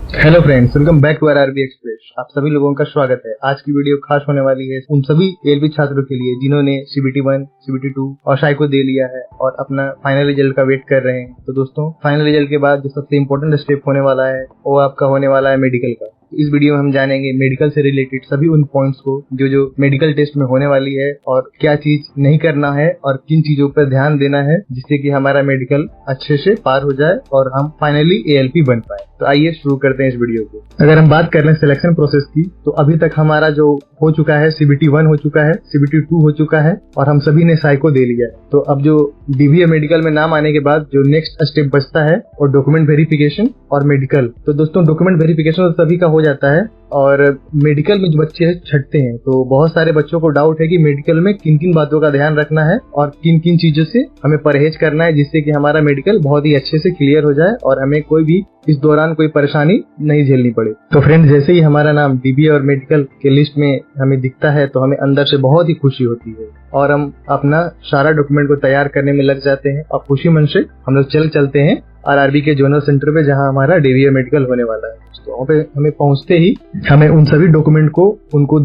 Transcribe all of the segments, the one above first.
Hello friends, welcome back to RRB express. आप सभी लोगों का स्वागत है। आज की वीडियो खास होने वाली है उन सभी एएलपी छात्रों के लिए जिन्होंने CBT 1, CBT 2 और साइको दे लिया है और अपना फाइनल रिजल्ट का वेट कर रहे हैं। तो दोस्तों, फाइनल रिजल्ट के बाद जो सबसे इम्पोर्टेंट स्टेप होने वाला है वो आपका होने वाला है मेडिकल का। इस वीडियो में हम जानेंगे मेडिकल से रिलेटेड सभी उन पॉइंट्स को जो मेडिकल टेस्ट में होने वाली है और क्या चीज नहीं करना है और किन चीजों पर ध्यान देना है जिससे कि हमारा मेडिकल अच्छे से पार हो जाए और हम फाइनली ALP बन पाए। तो आइए शुरू करते हैं इस वीडियो को। अगर हम बात कर लें सिलेक्शन प्रोसेस की, तो अभी तक हमारा जो हो चुका है CBT 1 हो चुका है, CBT 2 हो चुका है और हम सभी ने साइको दे लिया है। तो अब जो DBA मेडिकल में नाम आने के बाद जो नेक्स्ट स्टेप बचता है और डॉक्यूमेंट वेरिफिकेशन और मेडिकल। तो दोस्तों, डॉक्यूमेंट वेरिफिकेशन तो सभी का हो जाता है और मेडिकल में जो बच्चे छटते हैं तो बहुत सारे बच्चों को डाउट है कि मेडिकल में किन किन बातों का ध्यान रखना है और किन किन चीजों से हमें परहेज करना है जिससे कि हमारा मेडिकल बहुत ही अच्छे से क्लियर हो जाए और हमें कोई भी इस दौरान कोई परेशानी नहीं झेलनी पड़े। तो फ्रेंड्स, जैसे ही हमारा नाम DBA और मेडिकल के लिस्ट में हमें दिखता है तो हमें अंदर से बहुत ही खुशी होती है और हम अपना सारा डॉक्यूमेंट को तैयार करने में लग जाते हैं और खुशी मन से हम लोग चलते हैं RRB के जोनल सेंटर पे जहां हमारा DBA मेडिकल होने वाला है। तो वहाँ पे हमें पहुंचते ही हमें उन सभी डॉक्यूमेंट को उनको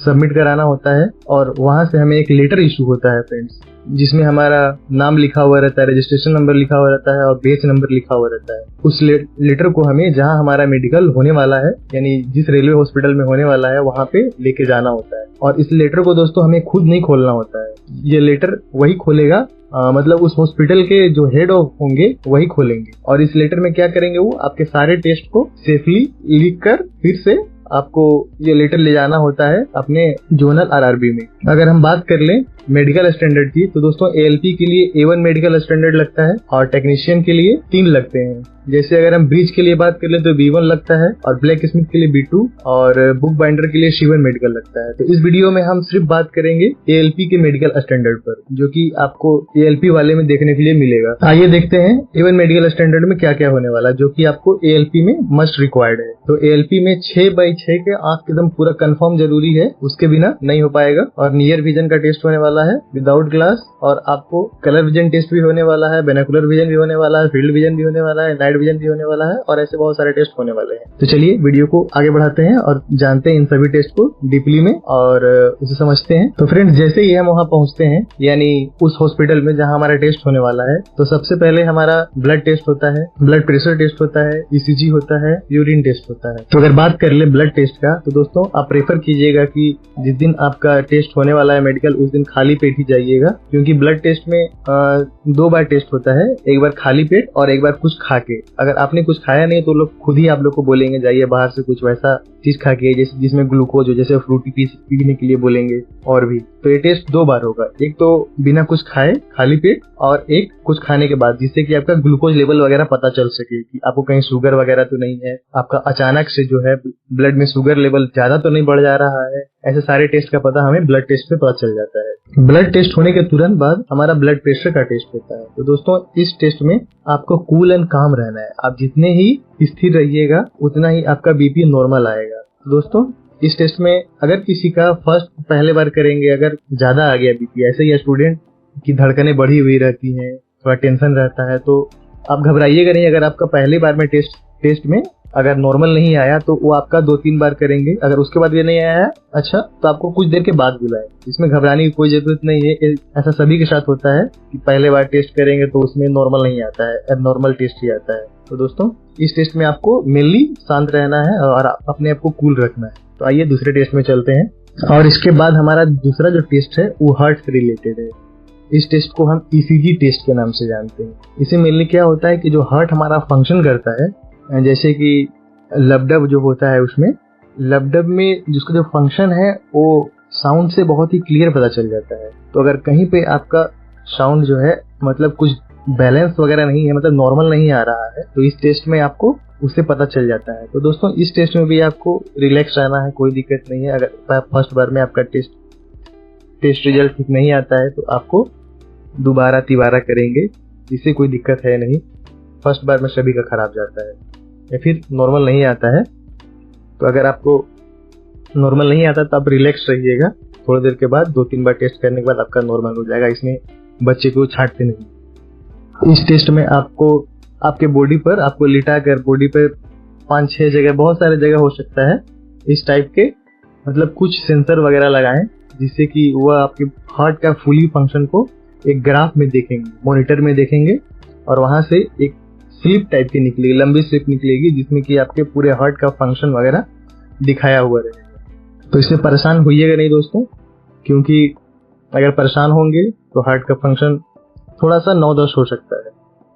सबमिट कराना होता है और वहां से हमें एक लेटर इशू होता है फ्रेंड्स, जिसमें हमारा नाम लिखा हुआ रहता है, रजिस्ट्रेशन नंबर लिखा हुआ रहता है और बैच नंबर लिखा हुआ रहता है। उस लेटर को हमें जहां हमारा मेडिकल होने वाला है यानी जिस रेलवे हॉस्पिटल में होने वाला है वहां पे लेके जाना होता है और इस लेटर को दोस्तों हमें खुद नहीं खोलना होता है। ये लेटर वही खोलेगा, मतलब उस हॉस्पिटल के जो हेड होंगे वही खोलेंगे और इस लेटर में क्या करेंगे, वो आपके सारे टेस्ट को सेफली लिख कर फिर से आपको ये लेटर ले जाना होता है अपने जोनल RRB में। अगर हम बात कर लें मेडिकल स्टैंडर्ड की, तो दोस्तों ALP के लिए A1 मेडिकल स्टैंडर्ड लगता है और टेक्नीशियन के लिए 3 लगते हैं। जैसे अगर हम ब्रिज के लिए बात कर लें तो B1 लगता है और ब्लैक स्मिथ के लिए B2 और बुक बाइंडर के लिए C1 मेडिकल लगता है। तो इस वीडियो में हम सिर्फ बात करेंगे ALP के मेडिकल स्टैंडर्ड पर, जो कि आपको ALP वाले में देखने के लिए मिलेगा। आइए देखते हैं A1 मेडिकल स्टैंडर्ड में क्या क्या होने वाला है जो कि आपको ALP में मस्ट रिक्वायर्ड है। तो ALP में 6x6 के आंख एकदम पूरा कंफर्म जरूरी है, उसके बिना नहीं हो पाएगा। और नियर विजन का टेस्ट होने वाला है विदाउट ग्लास और आपको कलर विजन टेस्ट भी होने वाला है, बाइनोकुलर विजन भी होने वाला है, फील्ड विजन भी होने वाला है, नाइट विजन भी होने वाला है और ऐसे बहुत सारे टेस्ट होने वाले हैं। तो चलिए वीडियो को आगे बढ़ाते हैं और जानते हैं इन सभी टेस्ट को डीपली में और उसे समझते हैं। तो फ्रेंड्स, जैसे ही हम वहाँ पहुँचते हैं यानी उस हॉस्पिटल में जहाँ हमारा टेस्ट होने वाला है, तो सबसे पहले हमारा ब्लड टेस्ट होता है, ब्लड प्रेशर टेस्ट होता है, ECG होता है, यूरिन टेस्ट होता है। तो अगर बात कर ले ब्लड टेस्ट का, तो दोस्तों आप प्रेफर कीजिएगा कि जिस दिन आपका टेस्ट होने वाला है मेडिकल उस दिन खाली पेट ही जाइएगा, क्योंकि ब्लड टेस्ट में 2 बार टेस्ट होता है, एक बार खाली पेट और एक बार कुछ खा के। अगर आपने कुछ खाया नहीं तो लोग खुद ही आप लोग को बोलेंगे जाइए बाहर से कुछ वैसा चीज खा के जिसमें ग्लूकोज हो, जैसे फ्रूटी पीने के लिए बोलेंगे और भी। तो ये टेस्ट 2 बार होगा, एक तो बिना कुछ खाए खाली पेट और एक कुछ खाने के बाद, जिससे कि आपका ग्लूकोज लेवल वगैरह पता चल सके कि आपको कहीं शुगर वगैरह तो नहीं है, आपका अचानक से जो है ब्लड में शुगर लेवल ज्यादा तो नहीं बढ़ जा रहा है। ऐसे सारे टेस्ट का पता हमें ब्लड टेस्ट से पता चल जाता है। ब्लड टेस्ट होने के तुरंत बाद हमारा ब्लड प्रेशर का टेस्ट होता है। तो दोस्तों, इस टेस्ट में आपको कूल एंड काम रहना है। आप जितने ही स्थिर रहिएगा उतना ही आपका BP नॉर्मल आएगा। दोस्तों, इस टेस्ट में अगर किसी का पहले बार करेंगे, अगर ज्यादा आ गया BP, ऐसे ही स्टूडेंट की धड़कनें बढ़ी हुई रहती हैं, थोड़ा टेंशन रहता है, तो आप घबराइएगा नहीं। अगर आपका पहली बार में टेस्ट में अगर नॉर्मल नहीं आया तो वो आपका 2-3 बार करेंगे। अगर उसके बाद भी नहीं आया अच्छा, तो आपको कुछ देर के बाद बुलाए। इसमें घबराने की कोई जरूरत नहीं है। ऐसा सभी के साथ होता है कि पहले बार टेस्ट करेंगे तो उसमें नॉर्मल नहीं आता है, एबनॉर्मल टेस्ट ही आता है। तो दोस्तों, इस टेस्ट में आपको मेनली शांत रहना है और अपने आप को कूल रखना है। तो आइए दूसरे टेस्ट में चलते हैं और इसके बाद हमारा दूसरा जो टेस्ट है वो हार्ट से रिलेटेड है। इस टेस्ट को हम ECG टेस्ट के नाम से जानते हैं। इसे मेनली क्या होता है कि जो हार्ट हमारा फंक्शन करता है, जैसे कि लबडब जो होता है, उसमें लबडब में जिसका जो फंक्शन है वो साउंड से बहुत ही क्लियर पता चल जाता है। तो अगर कहीं पे आपका साउंड जो है मतलब कुछ बैलेंस वगैरह नहीं है, मतलब नॉर्मल नहीं आ रहा है, तो इस टेस्ट में आपको उससे पता चल जाता है। तो दोस्तों, इस टेस्ट में भी आपको रिलैक्स रहना है, कोई दिक्कत नहीं है। अगर फर्स्ट बार में आपका टेस्ट रिजल्ट ठीक नहीं आता है तो आपको दोबारा तिबारा करेंगे, जिससे कोई दिक्कत है नहीं। फर्स्ट बार में सभी का खराब जाता है या फिर नॉर्मल नहीं आता है। तो अगर आपको नॉर्मल नहीं आता तो आप रिलैक्स रहिएगा, थोड़ी देर के बाद 2-3 बार टेस्ट करने के बाद आपका नॉर्मल हो जाएगा। इसमें बच्चे को छांटते नहीं। इस टेस्ट में आपको आपके बॉडी पर आपको लिटा कर बॉडी पर 5-6 जगह, बहुत सारे जगह हो सकता है इस टाइप के, मतलब कुछ सेंसर वगैरह लगाएं जिससे कि वह आपके हार्ट का फुली फंक्शन को एक ग्राफ में देखेंगे, मॉनिटर में देखेंगे, और वहां से एक स्लिप टाइप की निकलेगी, लंबी स्लिप निकलेगी जिसमें कि आपके पूरे हार्ट का फंक्शन वगैरह दिखाया हुआ रहेगा। तो इससे परेशान होइएगा नहीं दोस्तों, क्योंकि अगर परेशान होंगे तो हार्ट का फंक्शन थोड़ा सा 9-10 हो सकता है।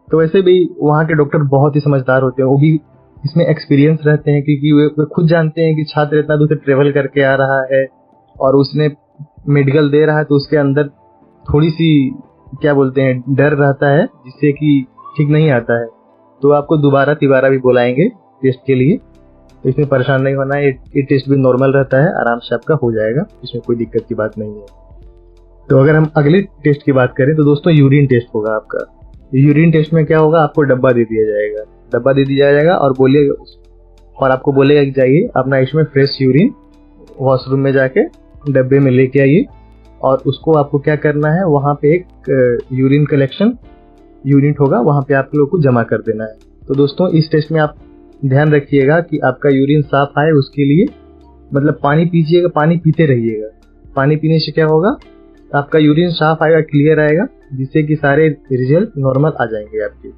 तो वैसे भी वहाँ के डॉक्टर बहुत ही समझदार होते हैं, वो भी इसमें एक्सपीरियंस रहते हैं, क्योंकि वे खुद जानते हैं कि छात्र इतना दूर से ट्रेवल करके आ रहा है और उसने मेडिकल दे रहा है, तो उसके अंदर थोड़ी सी क्या बोलते हैं डर रहता है जिससे कि ठीक नहीं आता है। तो आपको दोबारा तिबारा भी बुलाएंगे टेस्ट के लिए, तो इसमें परेशान नहीं होना है। ये टेस्ट भी नॉर्मल रहता है, आराम से आपका हो जाएगा, इसमें कोई दिक्कत की बात नहीं है। तो अगर हम अगले टेस्ट की बात करें तो दोस्तों यूरिन टेस्ट होगा आपका। यूरिन टेस्ट में क्या होगा, आपको डब्बा दे दिया जाएगा और बोलिएगा, और आपको बोलेगा कि जाइए अपना इसमें फ्रेश यूरिन वॉशरूम में जाके डब्बे में लेके आइए, और उसको आपको क्या करना है, वहाँ पे एक यूरिन कलेक्शन यूनिट होगा, वहाँ पे आप लोगों को जमा कर देना है। तो दोस्तों इस टेस्ट में आप ध्यान रखिएगा कि आपका यूरिन साफ आए, उसके लिए मतलब पानी पीजिएगा, पानी पीते रहिएगा। पानी पीने से क्या होगा, आपका यूरिन साफ आएगा, क्लियर आएगा, जिससे कि सारे रिजल्ट नॉर्मल आ जाएंगे आपके।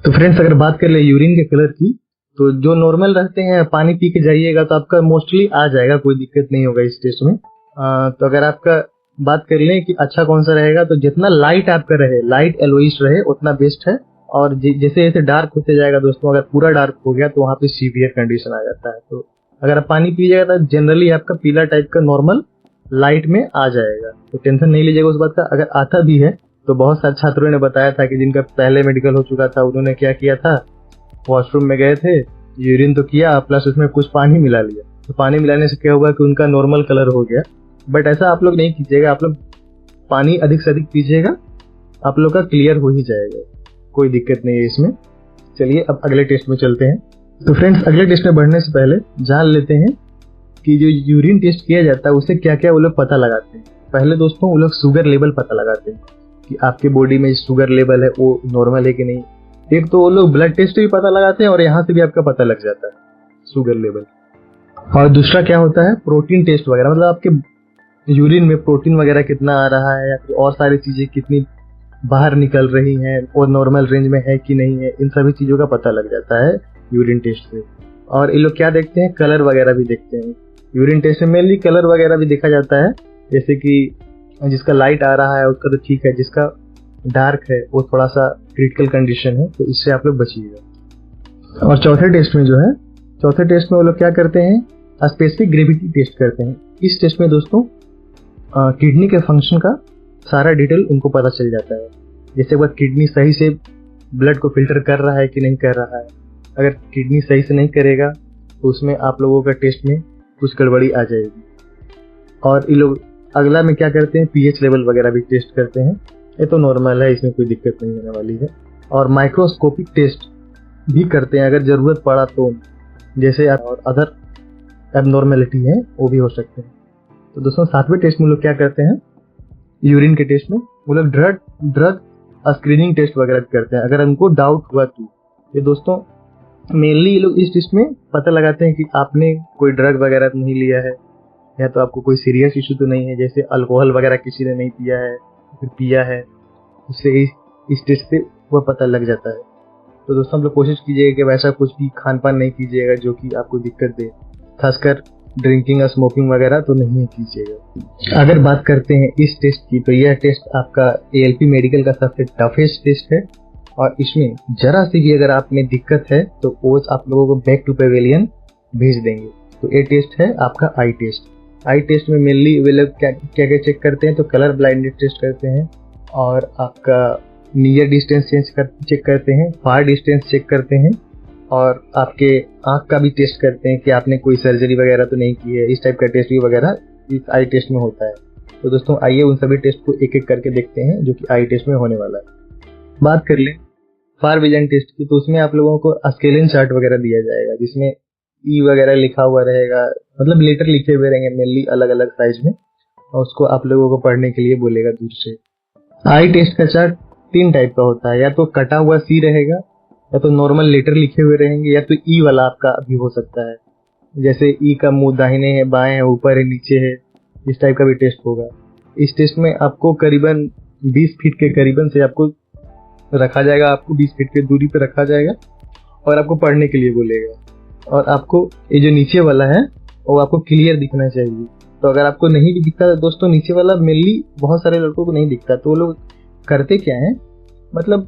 तो फ्रेंड्स अगर बात कर ले यूरिन के कलर की, तो जो नॉर्मल रहते हैं पानी पी के जाइएगा तो आपका मोस्टली आ जाएगा, कोई दिक्कत नहीं होगा इस टेस्ट में। तो अगर आपका बात कर लें कि अच्छा कौन सा रहेगा, तो जितना लाइट आपका रहे, लाइट येलोइश रहे उतना बेस्ट है। और जैसे जैसे डार्क होते जाएगा दोस्तों, अगर पूरा डार्क हो गया तो वहाँ पे सीवियर कंडीशन आ जाता है। तो अगर आप पानी पीजिएगा तो जनरली आपका पीला टाइप का नॉर्मल लाइट में आ जाएगा, तो टेंशन नहीं लीजिएगा उस बात का। अगर आता भी है तो बहुत सारे छात्रों ने बताया था कि जिनका पहले मेडिकल हो चुका था, उन्होंने क्या किया था, वॉशरूम में गए थे, यूरिन तो किया प्लस उसमें कुछ पानी मिला लिया, तो पानी मिलाने से क्या हुआ कि उनका नॉर्मल कलर हो गया। बट ऐसा आप लोग नहीं कीजिएगा, आप लोग पानी अधिक से अधिक पीजिएगा, आप लोग का क्लियर हो ही जाएगा, कोई दिक्कत नहीं है इसमें। चलिए अब अगले टेस्ट में चलते हैं। तो फ्रेंड्स अगले टेस्ट में बढ़ने से पहले जान लेते हैं कि जो यूरिन टेस्ट किया जाता है उससे क्या क्या वो लोग पता लगाते हैं। पहले दोस्तों वो लोग शुगर लेवल पता लगाते हैं कि आपके बॉडी में शुगर लेवल है वो नॉर्मल है कि नहीं। एक तो वो लोग ब्लड टेस्ट भी पता लगाते हैं और यहाँ से भी आपका पता लग जाता है शुगर लेवल। और दूसरा क्या होता है, प्रोटीन टेस्ट वगैरह, मतलब आपके यूरिन में प्रोटीन वगैरह कितना आ रहा है या फिर और सारी चीजें कितनी बाहर निकल रही हैं और नॉर्मल रेंज में है कि नहीं है, इन सभी चीजों का पता लग जाता है यूरिन टेस्ट से। और ये लोग क्या देखते हैं, कलर वगैरह भी देखते हैं। यूरिन टेस्ट में मेनली कलर वगैरह भी देखा जाता है, जैसे कि जिसका लाइट आ रहा है उसका तो ठीक है, जिसका डार्क है वो थोड़ा सा क्रिटिकल कंडीशन है, तो इससे आप लोग बचिएगा। और चौथे टेस्ट में वो लोग क्या करते हैं, स्पेसिफिक ग्रेविटी टेस्ट करते हैं। इस टेस्ट में दोस्तों किडनी के फंक्शन का सारा डिटेल उनको पता चल जाता है, जैसे वह किडनी सही से ब्लड को फिल्टर कर रहा है कि नहीं कर रहा है। अगर किडनी सही से नहीं करेगा तो उसमें आप लोगों का टेस्ट में कुछ गड़बड़ी आ जाएगी। और ये लोग अगला में क्या करते हैं, पीएच लेवल वगैरह भी टेस्ट करते हैं, ये तो नॉर्मल है, इसमें कोई दिक्कत नहीं होने वाली है। और माइक्रोस्कोपिक टेस्ट भी करते हैं अगर जरूरत पड़ा तो, जैसे और अदर एबनॉर्मेलिटी है वो भी हो सकते हैं। तो दोस्तों सातवें टेस्ट में लोग क्या करते हैं, यूरिन के टेस्ट में वो लोग ड्रग स्क्रीनिंग टेस्ट वगैरह करते हैं अगर उनको डाउट हुआ तो। ये दोस्तों मेनली ये लोग इस टेस्ट में पता लगाते हैं कि आपने कोई ड्रग वगैरह नहीं लिया है या तो आपको कोई सीरियस इशू तो नहीं है, जैसे अल्कोहल वगैरह किसी ने नहीं पिया है फिर पिया है, उससे इस टेस्ट से वह पता लग जाता है। तो दोस्तों आप लोग कोशिश कीजिएगा कि वैसा कुछ भी खान पान नहीं कीजिएगा जो कि आपको दिक्कत दे, खासकर ड्रिंकिंग और स्मोकिंग वगैरह तो नहीं कीजिएगा। अगर बात करते हैं इस टेस्ट की, तो यह टेस्ट आपका एएलपी मेडिकल का सबसे टफेस्ट टेस्ट है, और इसमें जरा सी भी अगर आप में दिक्कत है तो कोच आप लोगों को बैक टू पेवेलियन भेज देंगे। तो ये टेस्ट है आपका आई टेस्ट। आई टेस्ट में मेनली वे लोग क्या क्या चेक करते हैं, तो कलर ब्लाइंडेड टेस्ट करते हैं, और आपका नियर डिस्टेंस चेक करते हैं, फार डिस्टेंस चेक करते हैं, और आपके आंख का भी टेस्ट करते हैं कि आपने कोई सर्जरी वगैरह तो नहीं की है। इस टाइप का टेस्ट भी वगैरह इस आई टेस्ट में होता है। तो दोस्तों आइए उन सभी टेस्ट को एक एक करके देखते हैं जो कि आई टेस्ट में होने वाला है। बात कर लें फार विजन टेस्ट की, तो उसमें आप लोगों को स्केलिन चार्ट वगैरह दिया जाएगा जिसमें ई वगैरह लिखा हुआ रहेगा, मतलब लेटर लिखे हुए रहेंगे मेनली अलग अलग साइज में, और उसको आप लोगों को पढ़ने के लिए बोलेगा दूर से। आई टेस्ट का चार्ट 3 टाइप का होता है, या तो कटा हुआ सी रहेगा, या तो नॉर्मल लेटर लिखे हुए रहेंगे या तो ई वाला आपका भी हो सकता है, जैसे ई का मुंह दाहिने है, बाएं है, ऊपर है, नीचे है, इस टाइप का भी टेस्ट होगा। इस टेस्ट में आपको करीबन 20 फीट के करीबन से आपको रखा जाएगा, आपको 20 फीट की दूरी पे रखा जाएगा और आपको पढ़ने के लिए बोलेगा। और आपको ये जो नीचे वाला है वो आपको क्लियर दिखना चाहिए। तो अगर आपको नहीं भी दिखता दोस्तों, नीचे वाला मेनली बहुत सारे लड़कों को नहीं दिखता, तो वो लोग करते क्या है, मतलब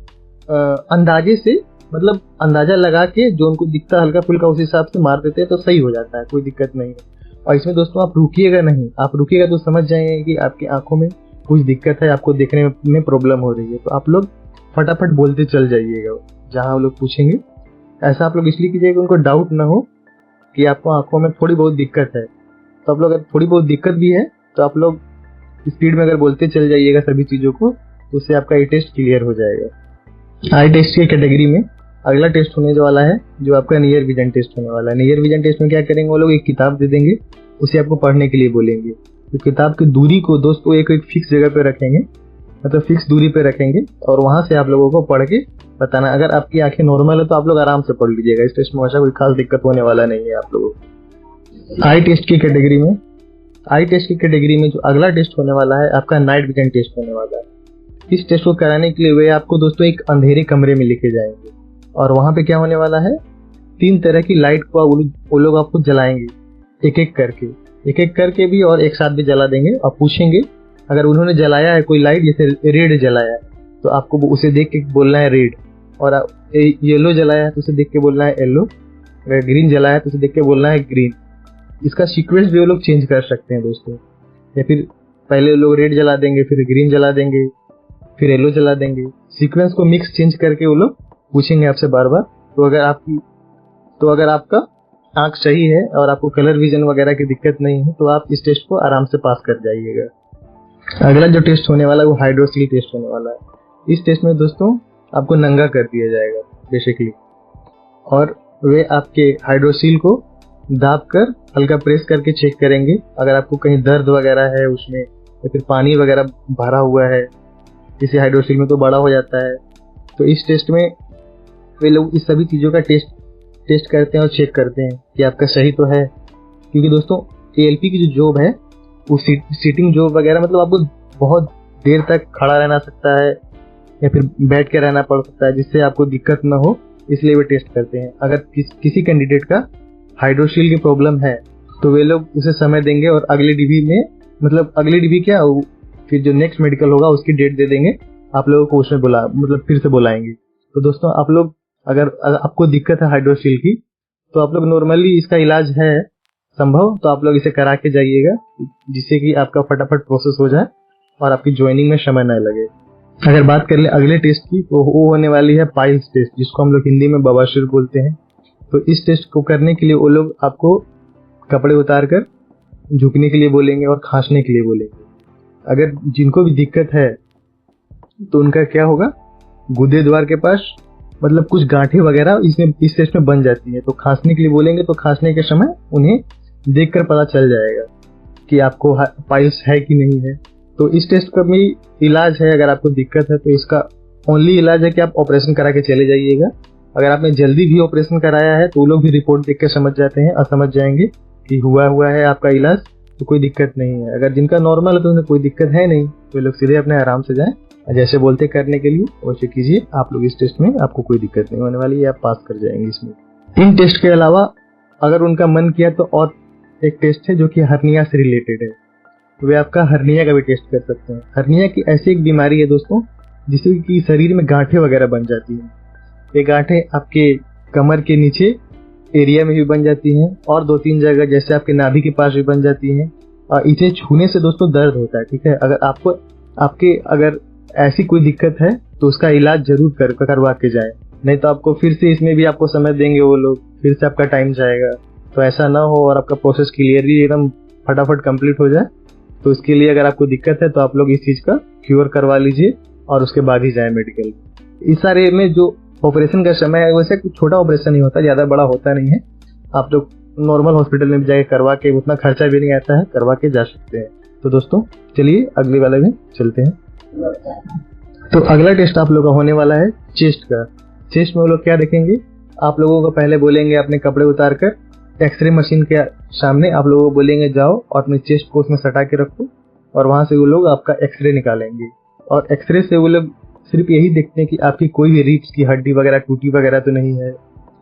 अंदाजे से, मतलब अंदाजा लगा के जो उनको दिखता हल्का फुल्का उस हिसाब से मार देते हैं, तो सही हो जाता है, कोई दिक्कत नहीं है। और इसमें दोस्तों आप रुकिएगा नहीं, आप रुकिएगा तो समझ जाएंगे कि आपकी आंखों में कुछ दिक्कत है, आपको देखने में प्रॉब्लम हो रही है, तो आप लोग फटाफट बोलते चल जाइएगा जहाँ वो लोग पूछेंगे। ऐसा आप लोग इसलिए कीजिएगा उनको डाउट ना हो कि आपको आंखों में थोड़ी बहुत दिक्कत है। तो आप लोग अगर थोड़ी बहुत दिक्कत भी है तो आप लोग स्पीड में अगर बोलते चल जाइएगा सभी चीज़ों को, तो उससे आपका ये टेस्ट क्लियर हो जाएगा। आई टेस्ट की कैटेगरी में अगला टेस्ट होने वाला है जो आपका नियर विजन टेस्ट होने वाला है। नियर विजन टेस्ट में क्या करेंगे, वो लोग एक किताब दे देंगे, उसे आपको पढ़ने के लिए बोलेंगे। तो किताब की दूरी को दोस्तों एक फिक्स जगह पे रखेंगे, मतलब फिक्स दूरी पे रखेंगे, और वहां से आप लोगों को पढ़ के बताना। अगर आपकी आंखें नॉर्मल है तो आप लोग आराम से पढ़ लीजिएगा, इस टेस्ट में ऐसा कोई खास दिक्कत होने वाला नहीं है आप लोगों को। आई टेस्ट की कैटेगरी में जो अगला टेस्ट होने वाला है आपका नाइट विजन टेस्ट होने वाला है। इस टेस्ट को कराने के लिए वे आपको दोस्तों एक अंधेरे कमरे में लेके जाएंगे, और वहां पे क्या होने वाला है, 3 तरह की लाइट को वो लोग आपको जलाएंगे, एक एक करके भी और एक साथ भी जला देंगे। और पूछेंगे अगर उन्होंने जलाया है कोई लाइट, जैसे रेड जलाया है तो आपको उसे देख के बोलना है रेड, और येलो जलाया है तो उसे देख के बोलना है येलो, अगर ग्रीन जलाया है तो उसे देख के बोलना है ग्रीन। इसका सीक्वेंस भी वो लोग चेंज कर सकते हैं दोस्तों, या फिर पहले लोग रेड जला देंगे, फिर ग्रीन जला देंगे, फिर येलो जला देंगे। सीक्वेंस को मिक्स चेंज करके वो लोग पूछेंगे आपसे बार बार। तो अगर आपका आंख सही है और आपको कलर विजन वगैरह की दिक्कत नहीं है तो आप इस टेस्ट को आराम से पास कर जाइएगा। अगला जो टेस्ट होने वाला है वो हाइड्रोसील टेस्ट होने वाला है। इस टेस्ट में दोस्तों आपको नंगा कर दिया जाएगा बेसिकली, और वे आपके हाइड्रोसील को दाब कर हल्का प्रेस करके चेक करेंगे। अगर आपको कहीं दर्द वगैरह है उसमें, या फिर पानी वगैरह भरा हुआ है किसी हाइड्रोसील में तो बड़ा हो जाता है, तो इस टेस्ट में वे लोग इस सभी चीज़ों का टेस्ट करते हैं और चेक करते हैं कि आपका सही तो है। क्योंकि दोस्तों एएलपी की जो जॉब है वो सीटिंग जॉब वगैरह, मतलब आपको बहुत देर तक खड़ा रहना सकता है या फिर बैठ के रहना पड़ सकता है, जिससे आपको दिक्कत ना हो, इसलिए वे टेस्ट करते हैं। अगर किसी कैंडिडेट का हाइड्रोसील की प्रॉब्लम है तो वे लोग उसे समय देंगे और अगले डीबी में, मतलब अगले डीबी क्या, फिर जो नेक्स्ट मेडिकल होगा उसकी डेट दे देंगे, आप लोगों को उसमें मतलब फिर से बुलाएंगे। तो दोस्तों आप लोग अगर आपको दिक्कत है हाइड्रोसील की, तो आप लोग नॉर्मली इसका इलाज है संभव, तो आप लोग इसे करा के जाइएगा, जिससे कि आपका फटाफट प्रोसेस हो जाए और आपकी ज्वाइनिंग में समय न लगे। अगर बात कर ले अगले टेस्ट की, तो वो होने वाली है पाइल्स टेस्ट, जिसको हम लोग हिंदी में बवासीर बोलते हैं। तो इस टेस्ट को करने के लिए वो लोग आपको कपड़े उतार कर झुकने के लिए बोलेंगे और खांसने के लिए बोलेंगे। अगर जिनको भी दिक्कत है तो उनका क्या होगा, गुदे द्वार के पास मतलब कुछ गांठें वगैरह इस टेस्ट में बन जाती है, तो खांसने के लिए बोलेंगे, तो खांसने के समय उन्हें देखकर पता चल जाएगा कि आपको पाइल्स है कि नहीं है। तो इस टेस्ट का भी इलाज है, अगर आपको दिक्कत है तो इसका ओनली इलाज है कि आप ऑपरेशन करा के चले जाइएगा। अगर आपने जल्दी भी ऑपरेशन कराया है तो वो लोग भी रिपोर्ट देख के समझ जाते हैं और समझ जाएंगे कि हुआ है आपका इलाज, तो कोई दिक्कत नहीं है। अगर जिनका नॉर्मल है तो उन्हें कोई दिक्कत है नहीं, तो लोग सीधे अपने आराम से जाएं, जैसे बोलते करने के लिए वैसे कीजिए। आप लोग इस टेस्ट में आपको कोई दिक्कत नहीं होने वाली है, आप पास कर जाएंगे इसमें। इन टेस्ट के अलावा अगर उनका मन किया तो और एक टेस्ट है जो कि हर्निया से रिलेटेड है, तो वे आपका हर्निया का भी टेस्ट कर सकते हैं। हर्निया की ऐसी एक बीमारी है दोस्तों जिससे कि शरीर में गांठें वगैरह बन जाती हैं। ये गांठें आपके कमर के नीचे एरिया में भी बन जाती हैं और 2-3 जगह जैसे आपके नाभि के पास भी बन जाती हैं, और इसे छूने से दोस्तों दर्द होता है। ठीक है, अगर आपके अगर ऐसी कोई दिक्कत है तो उसका इलाज जरूर करवा के जाए, नहीं तो आपको फिर से इसमें भी आपको समय देंगे वो लोग, फिर से आपका टाइम जाएगा। तो ऐसा ना हो और आपका प्रोसेस क्लियरली एकदम फटाफट कंप्लीट हो जाए। तो इसके लिए अगर आपको दिक्कत है तो आप लोग इस चीज का क्योर करवा लीजिए और उसके बाद ही जाए मेडिकल। इस सारे में जो ऑपरेशन का समय है वैसे कुछ छोटा ऑपरेशन ही होता है, ज्यादा बड़ा होता नहीं है। आप लोग नॉर्मल हॉस्पिटल में भी जाके करवा के, उतना खर्चा भी नहीं आता है, करवा के जा सकते हैं। तो दोस्तों चलिए अगले वाले में चलते हैं। तो अगला टेस्ट आप लोग का होने वाला है चेस्ट का। चेस्ट में वो लोग क्या देखेंगे, आप लोगों को पहले बोलेंगे अपने कपड़े उतार कर एक्सरे मशीन के सामने आप लोगों को बोलेंगे जाओ और अपने चेस्ट को उसमें सटा के रखो, और वहां से वो लोग आपका एक्सरे निकालेंगे। और एक्सरे से वो लोग सिर्फ यही देखते हैं कि आपकी कोई भी रीढ़ की हड्डी वगैरह टूटी वगैरह तो नहीं है,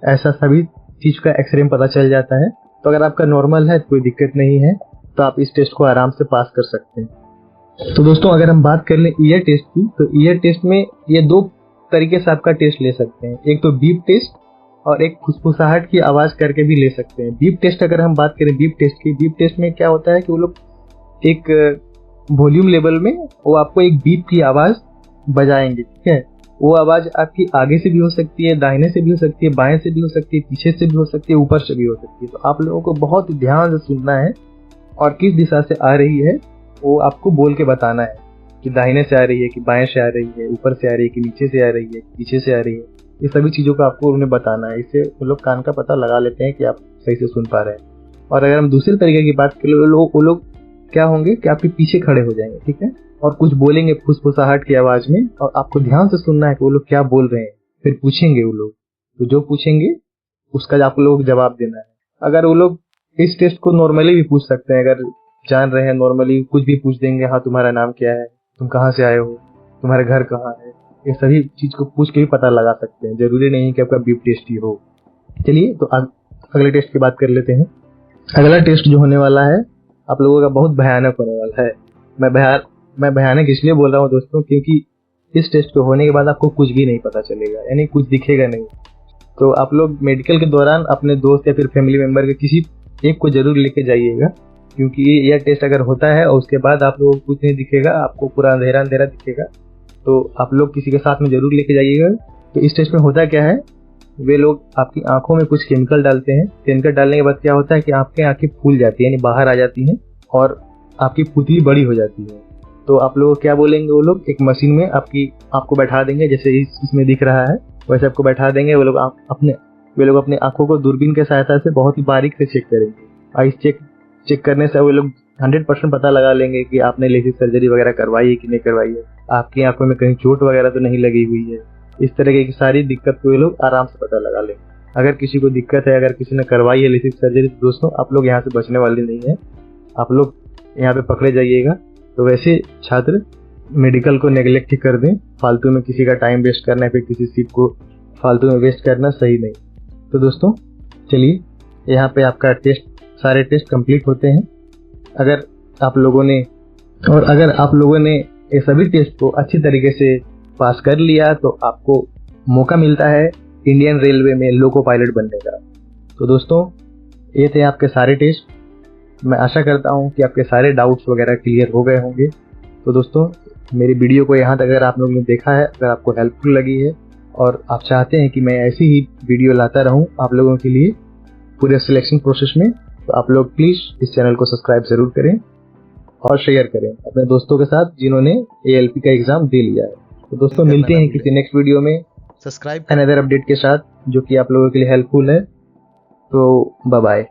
ऐसा सभी चीज का एक्सरे में पता चल जाता है। तो अगर आपका नॉर्मल है, कोई दिक्कत नहीं है, तो आप इस टेस्ट को आराम से पास कर सकते हैं। तो दोस्तों अगर हम बात कर लें ईयर टेस्ट की, तो ईयर टेस्ट में ये 2 तरीके से आपका टेस्ट ले सकते हैं, एक तो बीप टेस्ट और एक फुसफुसाहट की आवाज करके भी ले सकते हैं। बीप टेस्ट अगर हम बात करें बीप टेस्ट की, बीप टेस्ट में क्या होता है कि वो लोग एक वॉल्यूम लेवल में वो आपको एक बीप की आवाज बजाएंगे, ठीक है। वो आवाज आपकी आगे से भी हो सकती है, दाहिने से भी हो सकती है, बाएं से भी हो सकती है, पीछे से भी हो सकती है, ऊपर से भी हो सकती है। तो आप लोगों को बहुत ध्यान से सुनना है और किस दिशा से आ रही है वो आपको बोल के बताना है कि दाहिने से आ रही है कि बाएं से आ रही है, ऊपर से आ रही है कि नीचे से आ रही है, पीछे से आ रही है। ये सभी चीजों को आपको उन्हें बताना है। इससे वो लोग कान का पता लगा लेते हैं कि आप सही से सुन पा रहे हैं। और अगर हम दूसरे तरीके की बात करें, वो लोग क्या होंगे कि आपके पीछे खड़े हो जाएंगे, ठीक है, और कुछ बोलेंगे फुसफुसाहट की आवाज में, और आपको ध्यान से सुनना है कि वो लोग क्या बोल रहे हैं। फिर पूछेंगे वो लोग, तो जो पूछेंगे उसका आप लोग जवाब देना है। अगर वो लोग इस टेस्ट को नॉर्मली भी पूछ सकते हैं, अगर जान रहे हैं नॉर्मली कुछ भी पूछ देंगे, हाँ तुम्हारा नाम क्या है, तुम कहाँ से आए हो, तुम्हारे घर कहाँ है, ये सभी चीज को पूछ के भी पता लगा सकते हैं। जरूरी नहीं कि आपका बीप टेस्ट ही हो। चलिए तो अगले टेस्ट की बात कर लेते हैं। अगला टेस्ट जो होने वाला है आप लोगों का बहुत भयानक होने वाला है। मैं भयानक इसलिए बोल रहा हूँ दोस्तों, क्योंकि इस टेस्ट को होने के बाद आपको कुछ भी नहीं पता चलेगा, यानी कुछ दिखेगा नहीं। तो आप लोग मेडिकल के दौरान अपने दोस्त या फिर फैमिली मेंबर के किसी एक को जरूर लेके जाइएगा, क्योंकि यह टेस्ट अगर होता है और उसके बाद आप लोगों को कुछ नहीं दिखेगा, आपको पूरा अंधेरा अंधेरा दिखेगा, तो आप लोग किसी के साथ में जरूर लेके जाइएगा। तो इस टेस्ट में होता क्या है, वे लोग आपकी आंखों में कुछ केमिकल डालते हैं। केमिकल डालने के बाद क्या होता है कि आपकी आंखें फूल जाती है, यानी बाहर आ जाती हैं, और आपकी पुतली बड़ी हो जाती है। तो आप लोग क्या बोलेंगे, वो लोग एक मशीन में आपको बैठा देंगे, जैसे इसमें दिख रहा है वैसे आपको बैठा देंगे। वे लोग अपने आंखों को दूरबीन की सहायता से बहुत ही बारीक से चेक करेंगे, और इस चेक करने से वो लोग 100% पता लगा लेंगे कि आपने लेसिक सर्जरी वगैरह करवाई है कि नहीं करवाई है, आपकी आंखों में कहीं चोट वगैरह तो नहीं लगी हुई है। इस तरह की सारी दिक्कत को ये लोग आराम से पता लगा लेंगे। अगर किसी को दिक्कत है, अगर किसी ने करवाई है लेसिक सर्जरी, तो दोस्तों आप लोग यहाँ से बचने वाले नहीं है, आप लोग यहाँ पे पकड़े जाइएगा। तो वैसे छात्र मेडिकल को नेग्लेक्ट कर दें, फालतू में किसी का टाइम वेस्ट करना है, फिर किसी सीट को फालतू में वेस्ट करना सही नहीं। तो दोस्तों चलिए, यहाँ पे आपका सारे टेस्ट कंप्लीट होते हैं। अगर आप लोगों ने ये सभी टेस्ट को अच्छी तरीके से पास कर लिया तो आपको मौका मिलता है इंडियन रेलवे में लोको पायलट बनने का। तो दोस्तों ये थे आपके सारे टेस्ट। मैं आशा करता हूँ कि आपके सारे डाउट्स वगैरह क्लियर हो गए होंगे। तो दोस्तों मेरी वीडियो को यहाँ तक अगर आप लोगों ने देखा है, अगर आपको हेल्पफुल लगी है और आप चाहते हैं कि मैं ऐसी ही वीडियो लाता रहूँ आप लोगों के लिए पूरे सिलेक्शन प्रोसेस में, तो आप लोग प्लीज़ इस चैनल को सब्सक्राइब जरूर करें और शेयर करें अपने दोस्तों के साथ जिन्होंने ALP का एग्जाम दे लिया है। तो दोस्तों मिलते हैं किसी नेक्स्ट वीडियो में सब्सक्राइब अनदर अपडेट के साथ जो कि आप लोगों के लिए हेल्पफुल है। तो बाय बाय।